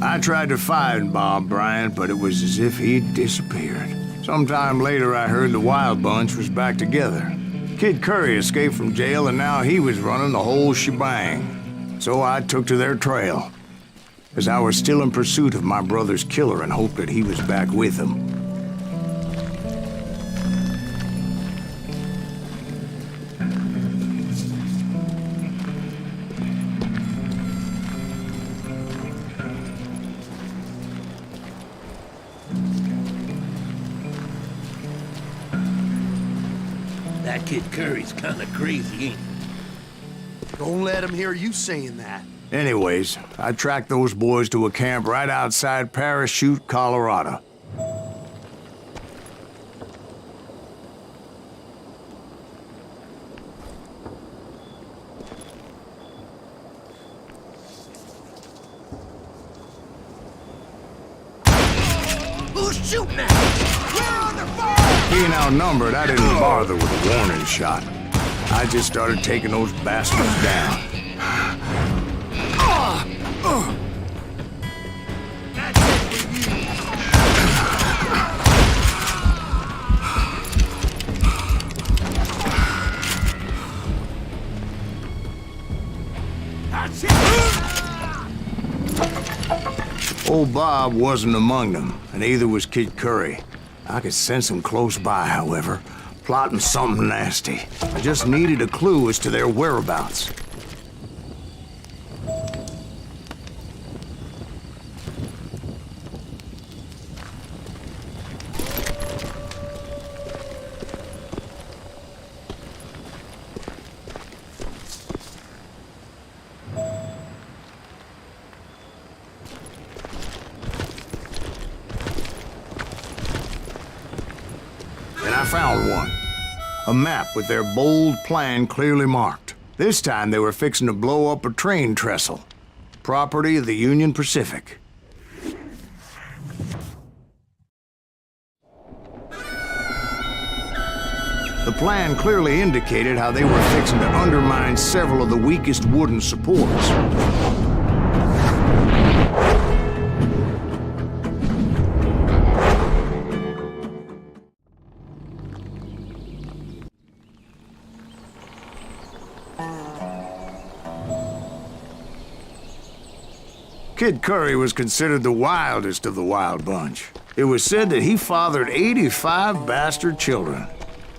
I tried to find Bob Bryant, but it was as if he'd disappeared. Sometime later, I heard the Wild Bunch was back together. Kid Curry escaped from jail, and now he was running the whole shebang. So I took to their trail, as I was still in pursuit of my brother's killer and hoped that he was back with him. That Kid Curry's kinda crazy, ain't he? Don't let him hear you saying that. Anyways, I tracked those boys to a camp right outside Parachute, Colorado. Who's shooting at us? We're under fire! Being outnumbered, I didn't bother with a warning shot. I just started taking those bastards down. Old Bob wasn't among them, and neither was Kid Curry. I could sense him close by, however, plotting something nasty. I just needed a clue as to their whereabouts. I found one. A map with their bold plan clearly marked. This time they were fixing to blow up a train trestle. Property of the Union Pacific. The plan clearly indicated how they were fixing to undermine several of the weakest wooden supports. Kid Curry was considered the wildest of the Wild Bunch. It was said that he fathered 85 bastard children,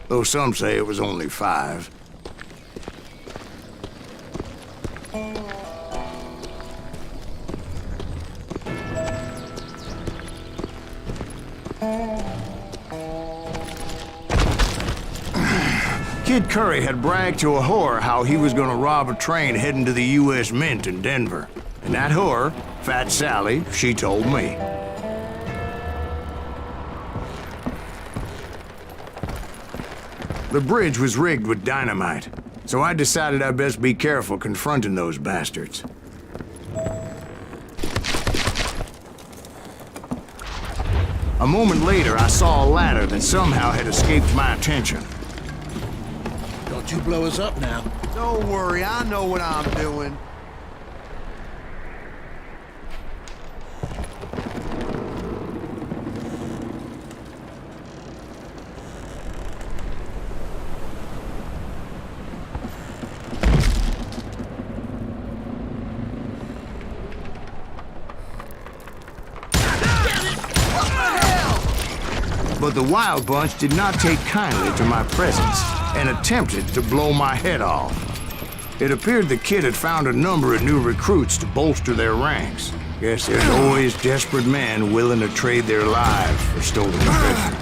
though some say it was only 5. Kid Curry had bragged to a whore how he was gonna rob a train heading to the U.S. Mint in Denver. And that whore, Fat Sally, she told me. The bridge was rigged with dynamite, so I decided I'd best be careful confronting those bastards. A moment later, I saw a ladder that somehow had escaped my attention. Don't you blow us up now. Don't worry, I know what I'm doing. But the Wild Bunch did not take kindly to my presence and attempted to blow my head off. It appeared the kid had found a number of new recruits to bolster their ranks. Guess there's always desperate men willing to trade their lives for stolen treasure.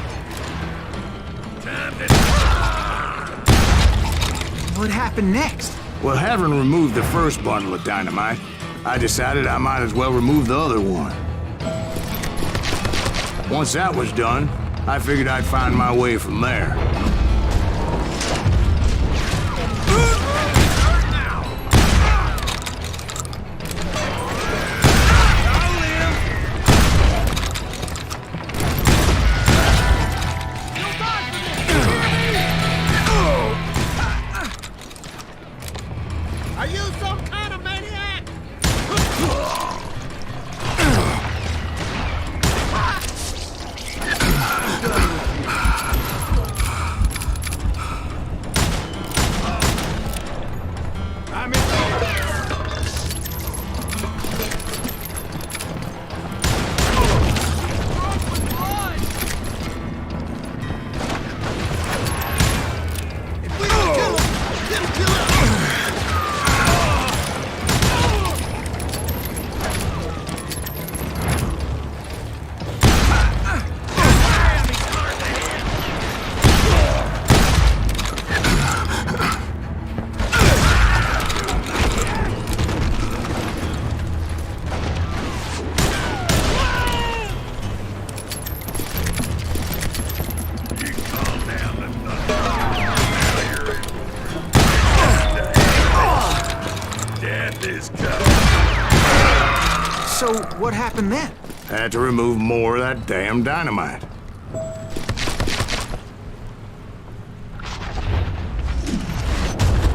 What happened next? Well, having removed the first bundle of dynamite, I decided I might as well remove the other one. Once that was done, I figured I'd find my way from there. Are you some kind of maniac? What happened then? Had to remove more of that damn dynamite.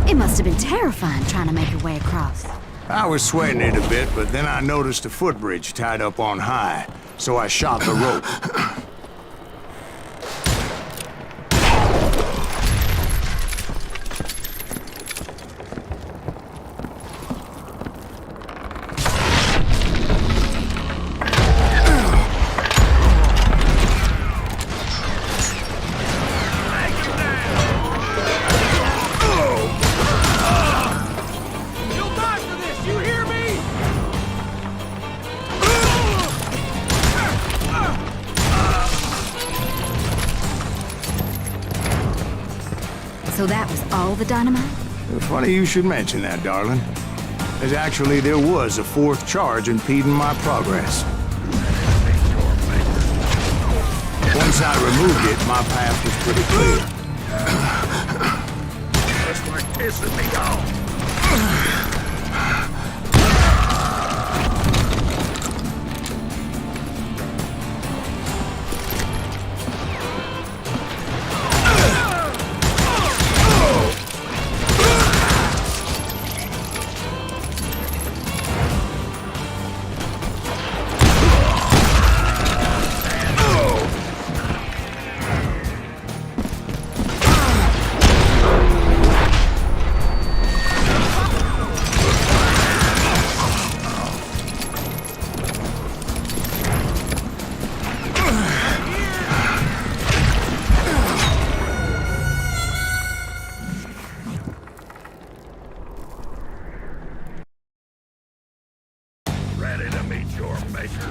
It must have been terrifying trying to make your way across. I was sweating it a bit, but then I noticed a footbridge tied up on high, so I shot the rope. So that was all the dynamite? Funny you should mention that, darling. As actually, there was a fourth charge impeding my progress. Once I removed it, my path was pretty clear. Just like pissing me off. Ready to meet your maker.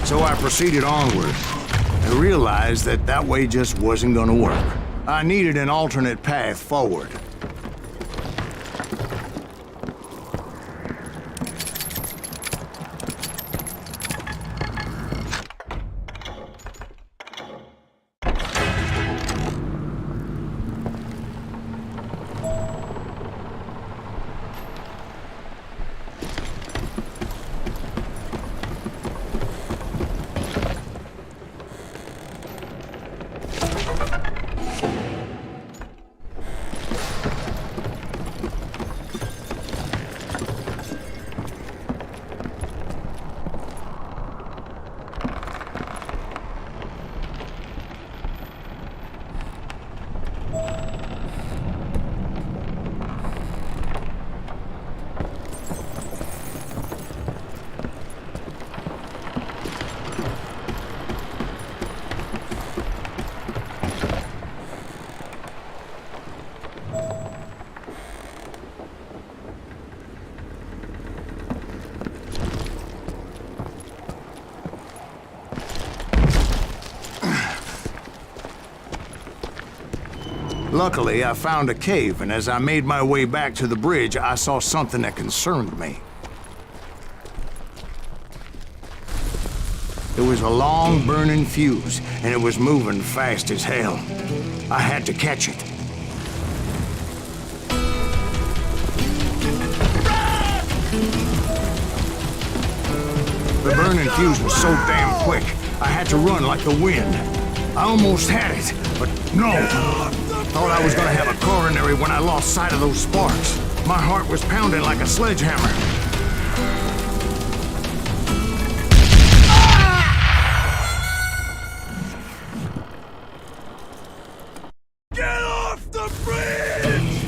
So I proceeded onward. I realized that that way just wasn't gonna work. I needed an alternate path forward. Luckily, I found a cave, and as I made my way back to the bridge, I saw something that concerned me. It was a long, burning fuse, and it was moving fast as hell. I had to catch it. The burning fuse was so damn quick, I had to run like the wind. I almost had it, but no! Thought I was gonna have a coronary when I lost sight of those sparks. My heart was pounding like a sledgehammer. Get off the bridge!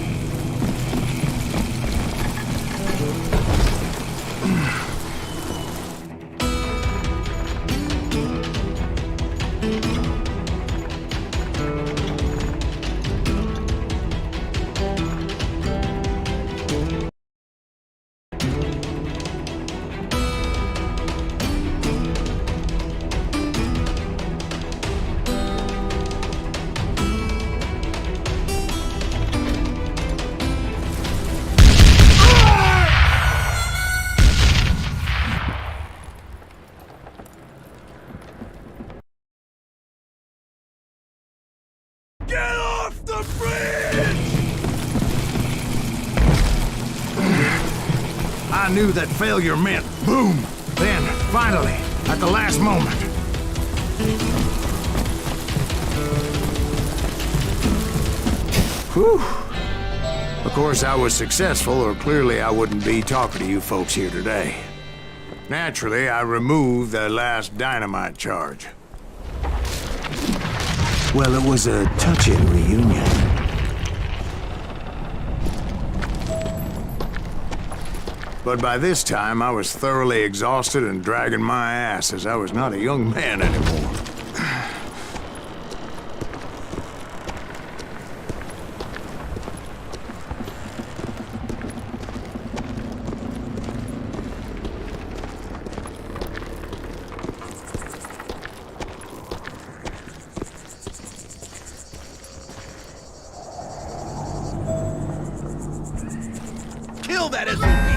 I knew that failure meant boom. Then, finally, at the last moment. Whew. Of course, I was successful, or clearly I wouldn't be talking to you folks here today. Naturally, I removed the last dynamite charge. Well, it was a touching reunion. But by this time, I was thoroughly exhausted and dragging my ass, as I was not a young man anymore. Kill that SOB!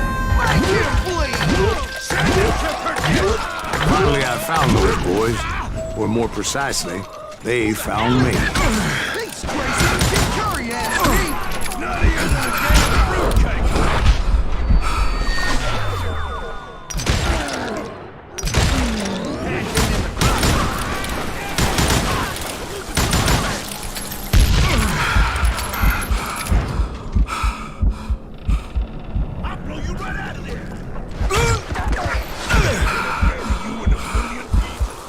Finally, I found those boys. Or more precisely, they found me. These crazy Kid Curry asked me. Not even the damn fruitcake! I'll blow you right out of there! You in a million pieces.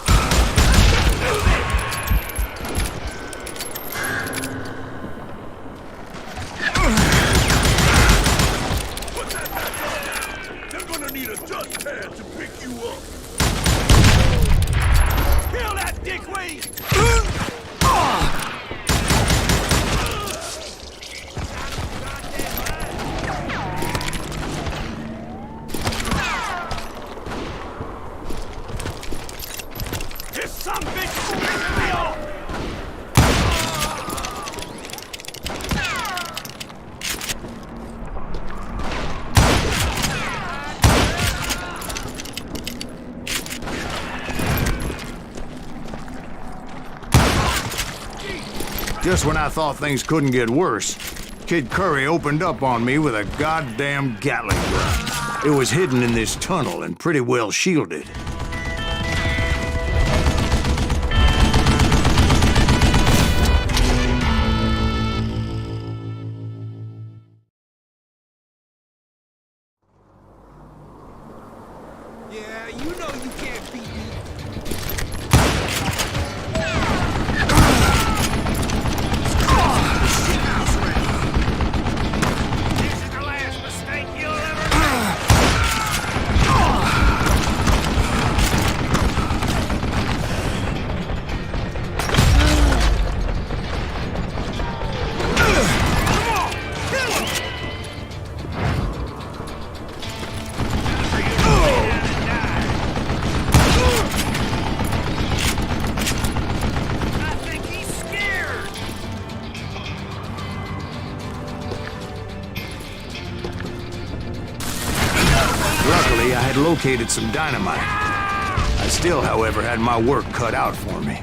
Put that back on! They're gonna need a dustpan to pick you up! Kill that dickweed! This son of a bitch is pissing me off! Just when I thought things couldn't get worse, Kid Curry opened up on me with a goddamn Gatling gun. It was hidden in this tunnel and pretty well shielded. Yeah, you know you can't beat me. This is the last mistake you'll ever make! I think he's scared! Luckily, I had located some dynamite. I still, however, had my work cut out for me.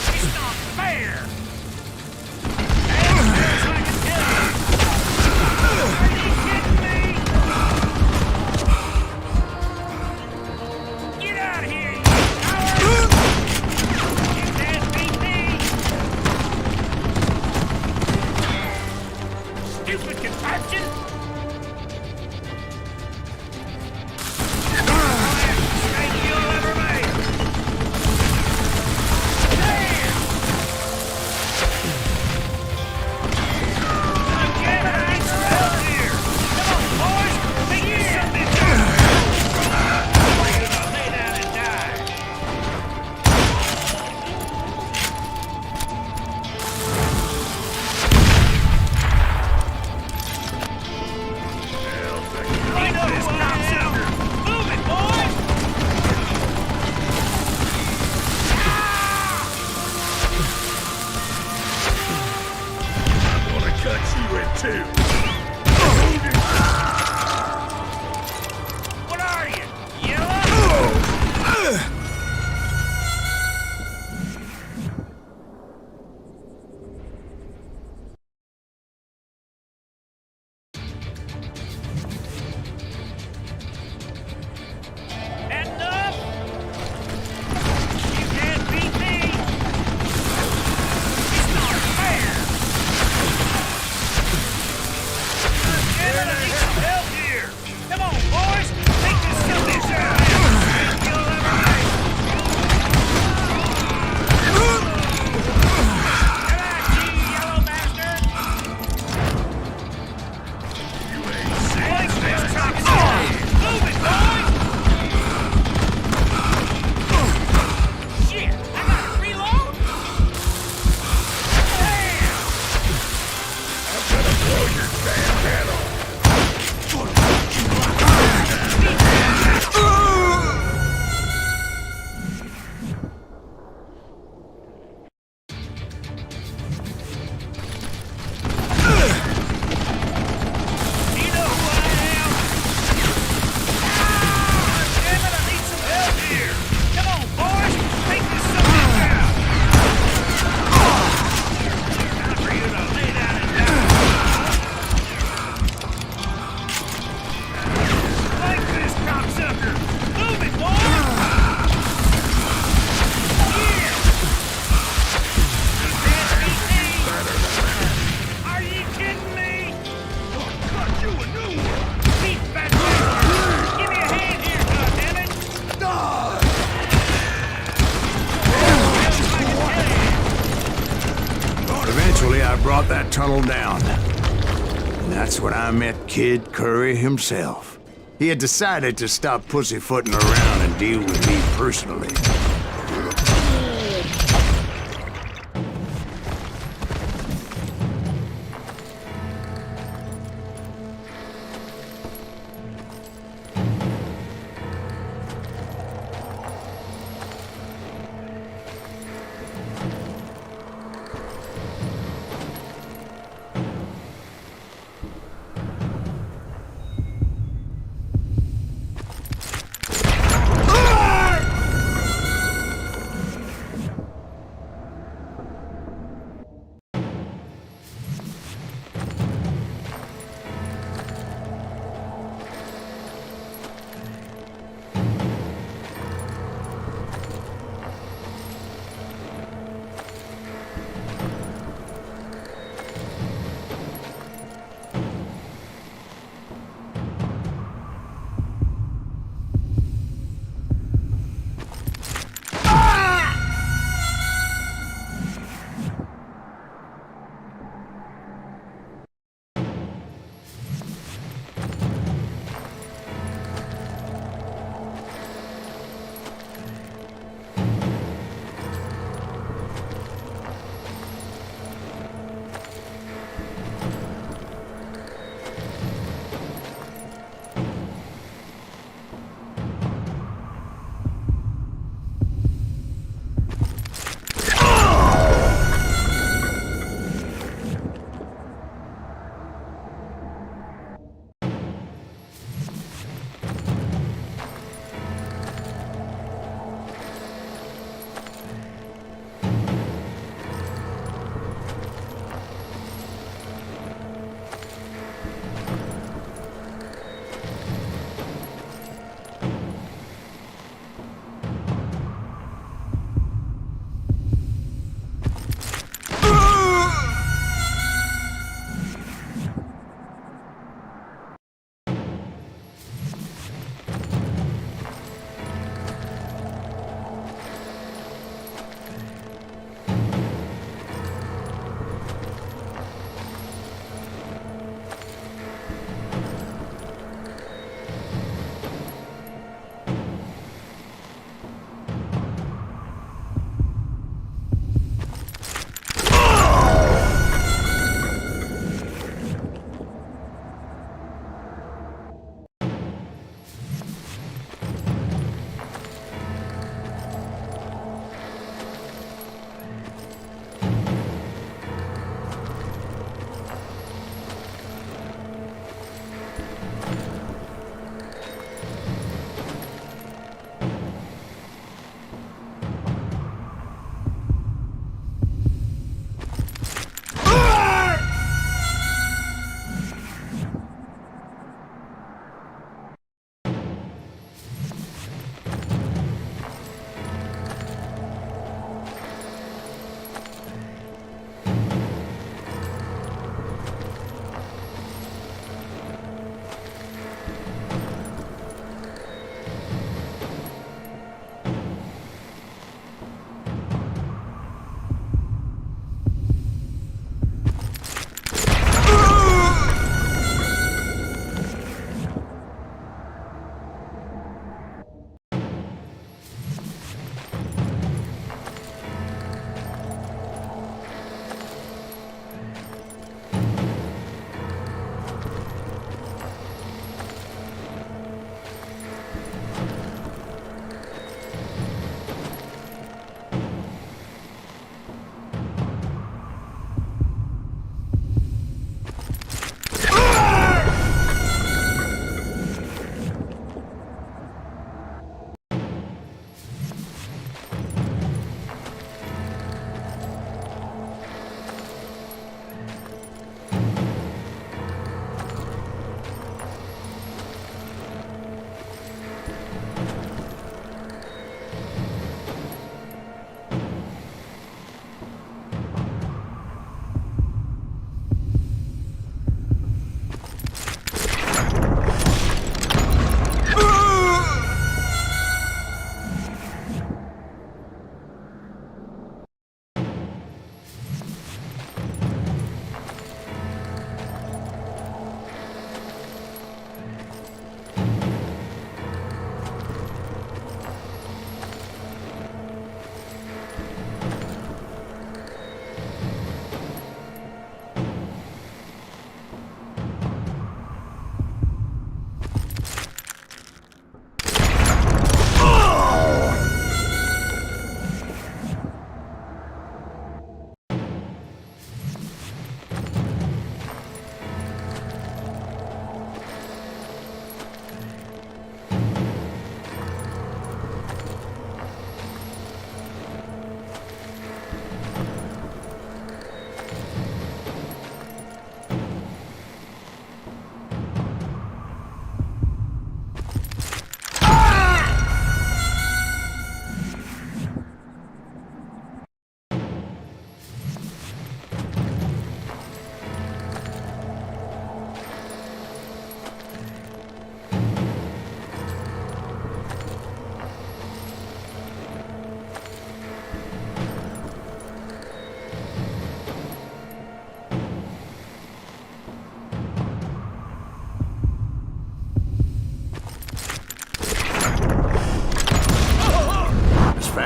It's not fair! Get out of here, you coward! You can't beat me! Stupid contraption! Last mistake you'll ever make! Damn! Again, I smell here! Eventually, I brought that tunnel down. And that's when I met Kid Curry himself. He had decided to stop pussyfooting around and deal with me personally.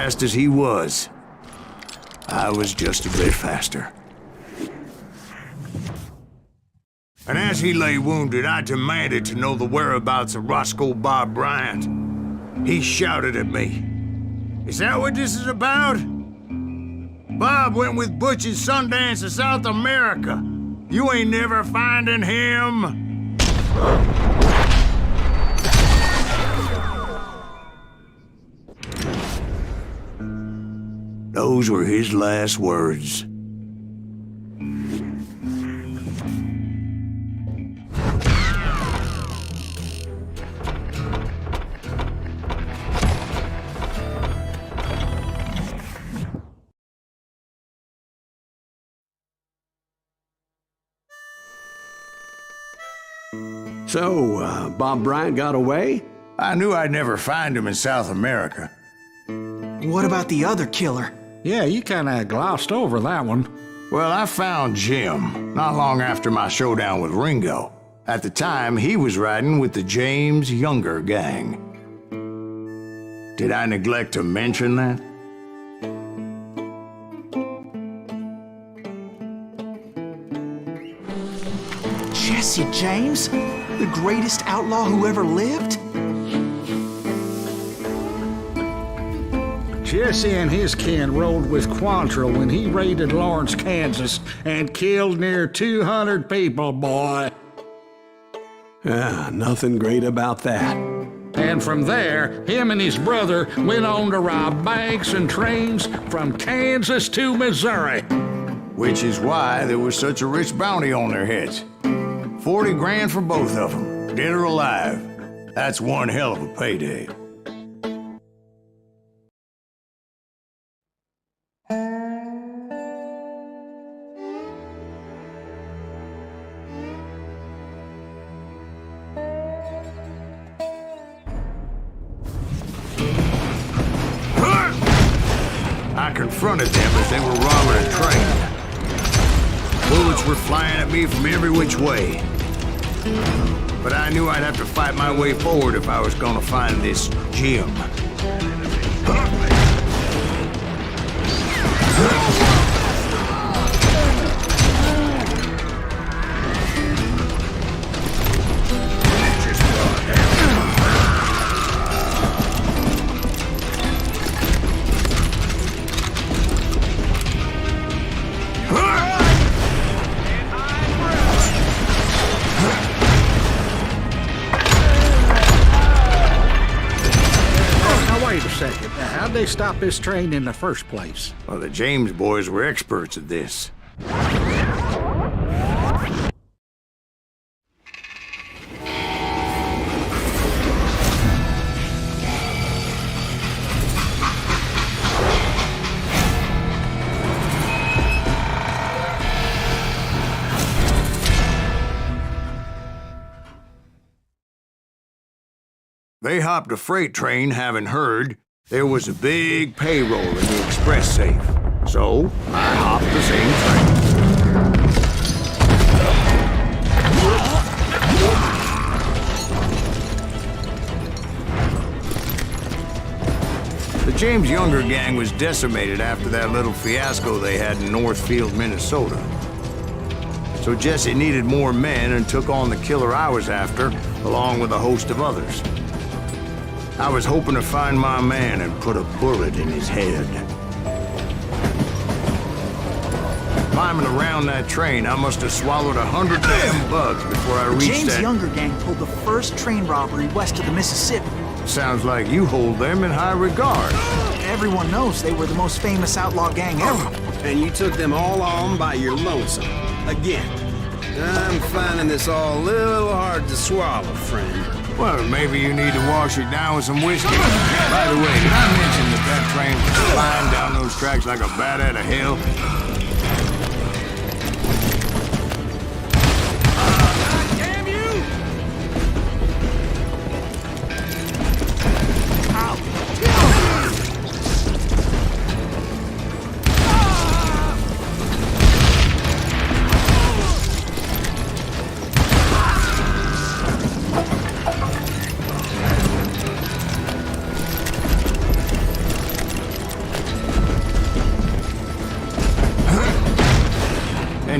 fast as he was. I was just a bit faster. And as he lay wounded, I demanded to know the whereabouts of Roscoe Bob Bryant. He shouted at me. "Is that what this is about? Bob went with Butch and Sundance to South America. You ain't never finding him." Those were his last words. So, Bob Bryant got away? I knew I'd never find him in South America. What about the other killer? Yeah, you kinda glossed over that one. Well, I found Jim not long after my showdown with Ringo. At the time, he was riding with the James Younger gang. Did I neglect to mention that? Jesse James? The greatest outlaw who ever lived? Jesse and his kin rode with Quantrill when he raided Lawrence, Kansas, and killed near 200 people, boy. Nothing great about that. And from there, him and his brother went on to rob banks and trains from Kansas to Missouri. Which is why there was such a rich bounty on their heads. 40 grand for both of them, dead or alive. That's one hell of a payday. I confronted them as they were robbing a train. Bullets were flying at me from every which way. But I knew I'd have to fight my way forward if I was gonna find this Jim. Wait a second. How'd they stop this train in the first place? Well, the James boys were experts at this. They hopped a freight train, having heard there was a big payroll in the express safe. So, I hopped the same train. The James Younger gang was decimated after that little fiasco they had in Northfield, Minnesota. So Jesse needed more men and took on the killer I was after, along with a host of others. I was hoping to find my man and put a bullet in his head. Climbing around that train, I must have swallowed 100 damn bugs before I reached James that... Younger gang pulled the first train robbery west of the Mississippi. Sounds like you hold them in high regard. Everyone knows they were the most famous outlaw gang ever. And you took them all on by your lonesome. Again. I'm finding this all a little hard to swallow, friend. Well, maybe you need to wash it down with some whiskey. By the way, did I mention that train was flying down those tracks like a bat out of hell? Damn you!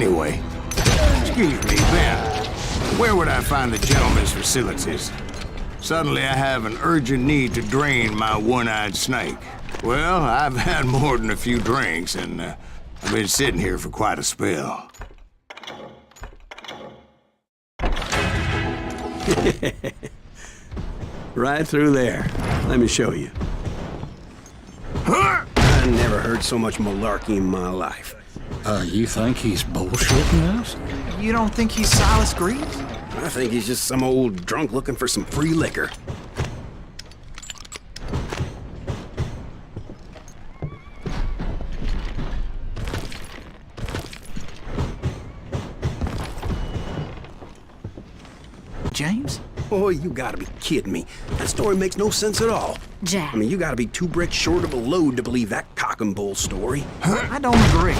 Anyway, excuse me, Ben. Where would I find the gentleman's facilities? Suddenly I have an urgent need to drain my one-eyed snake. Well, I've had more than a few drinks, and I've been sitting here for quite a spell. Right through there. Let me show you. I never heard so much malarkey in my life. You think he's bullshitting us? You don't think he's Silas Greaves? I think he's just some old drunk looking for some free liquor. James? Oh, you gotta be kidding me. That story makes no sense at all. Jack. I mean, you gotta be 2 bricks short of a load to believe that cock and bull story. I don't agree.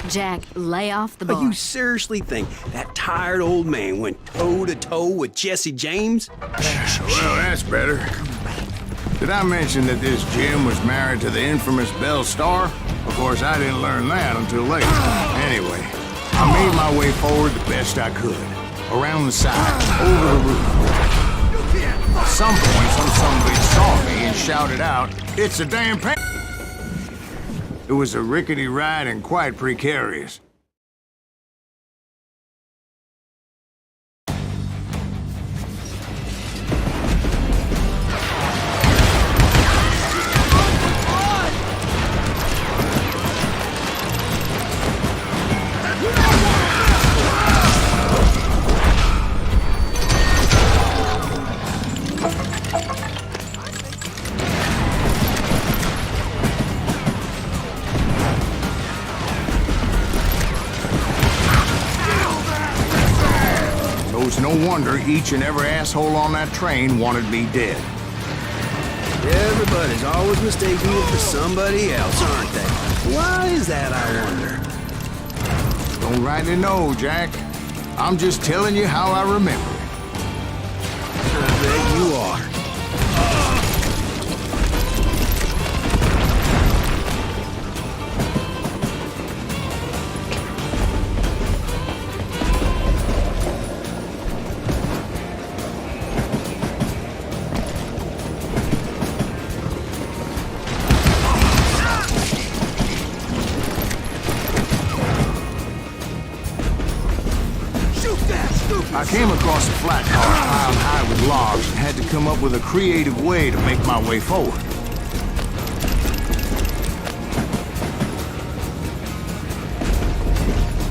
Jack, lay off the But bar. you seriously think that tired old man went toe-to-toe with Jesse James? Well, that's better. Did I mention that this Jim was married to the infamous Belle Starr? Of course, I didn't learn that until later. Anyway, I made my way forward the best I could. Around the side, over the roof. At some point, some bitch saw me and shouted out, "It's a damn pan!" It was a rickety ride and quite precarious. No wonder each and every asshole on that train wanted me dead. Everybody's always mistaking you for somebody else, aren't they? Why is that, I wonder? Don't rightly know, Jack. I'm just telling you how I remember it. I bet you are. I came across a flat car piled high with logs and had to come up with a creative way to make my way forward.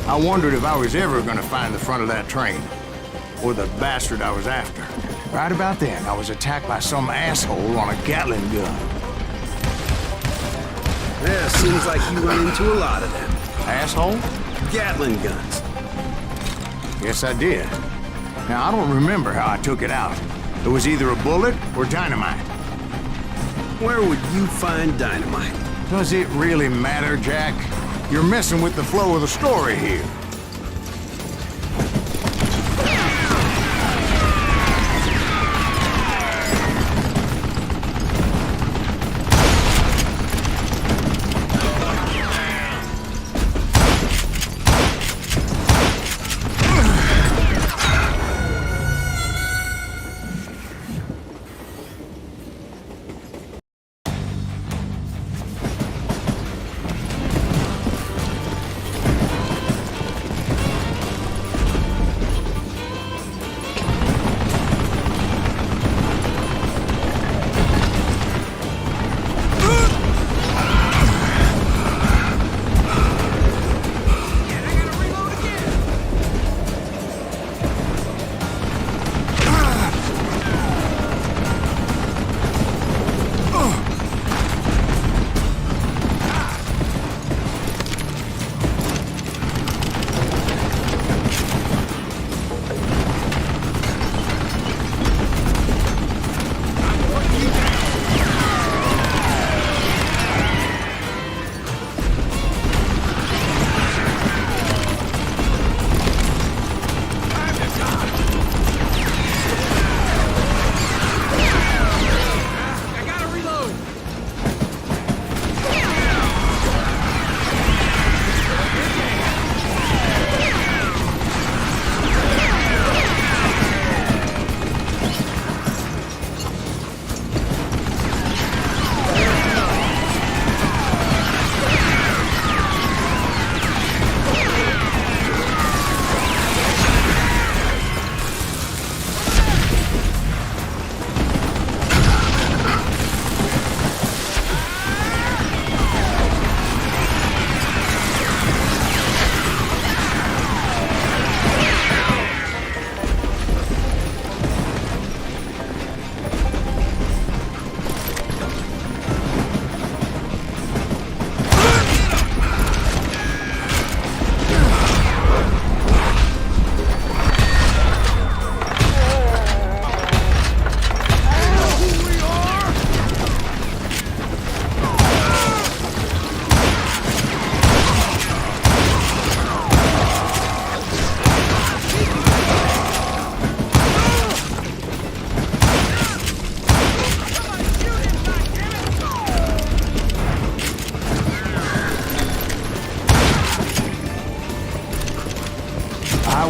I wondered if I was ever going to find the front of that train, or the bastard I was after. Right about then, I was attacked by some asshole on a Gatling gun. Yeah, seems like you run into a lot of them. Asshole? Gatling guns. Yes, I did. Now, I don't remember how I took it out. It was either a bullet or dynamite. Where would you find dynamite? Does it really matter, Jack? You're messing with the flow of the story here.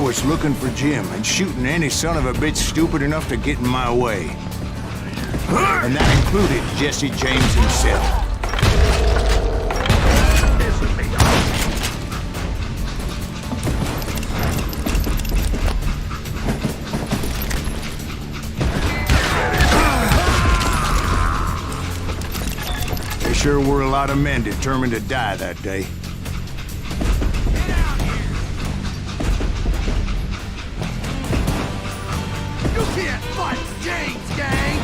was looking for Jim and shooting any son of a bitch stupid enough to get in my way. And that included Jesse James himself. There sure were a lot of men determined to die that day. You can't fight James, gang!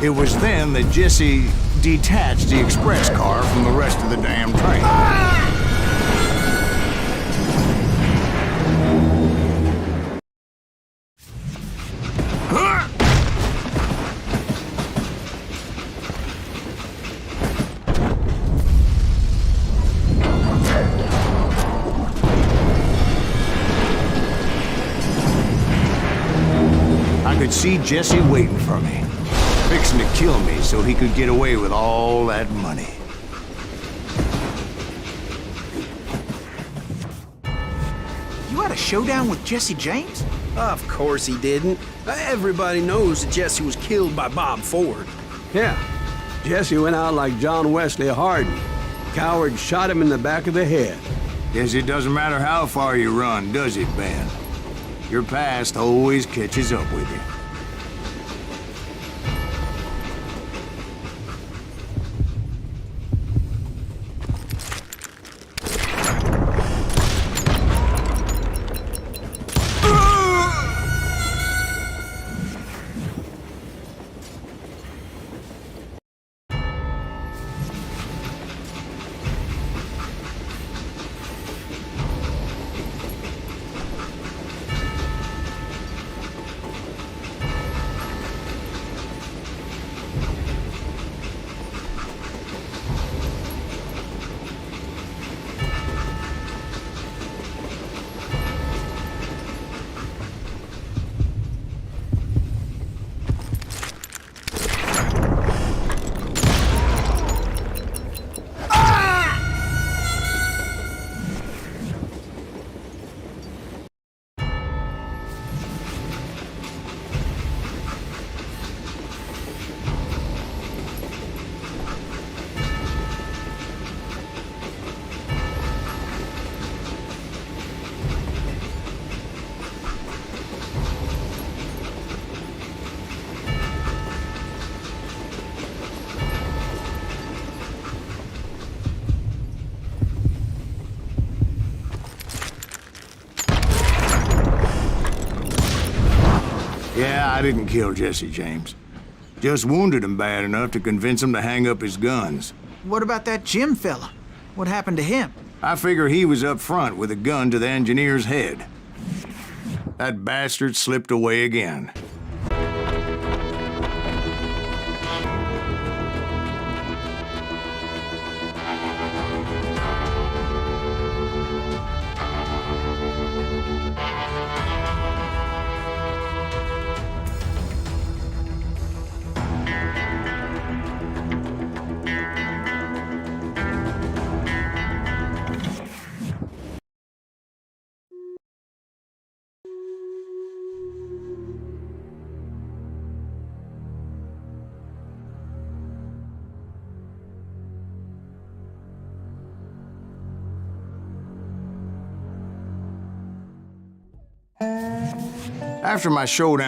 It was then that Jesse detached the express car from the rest of the damn train. I could see Jesse waiting for me, fixing to kill me so he could get away with all that money. You had a showdown with Jesse James? Of course he didn't. Everybody knows that Jesse was killed by Bob Ford. Yeah, Jesse went out like John Wesley Hardin. Coward shot him in the back of the head. Guess it doesn't matter how far you run, does it, Ben? Your past always catches up with you. Yeah, I didn't kill Jesse James. Just wounded him bad enough to convince him to hang up his guns. What about that Jim fella? What happened to him? I figure he was up front with a gun to the engineer's head. That bastard slipped away again. After my showdown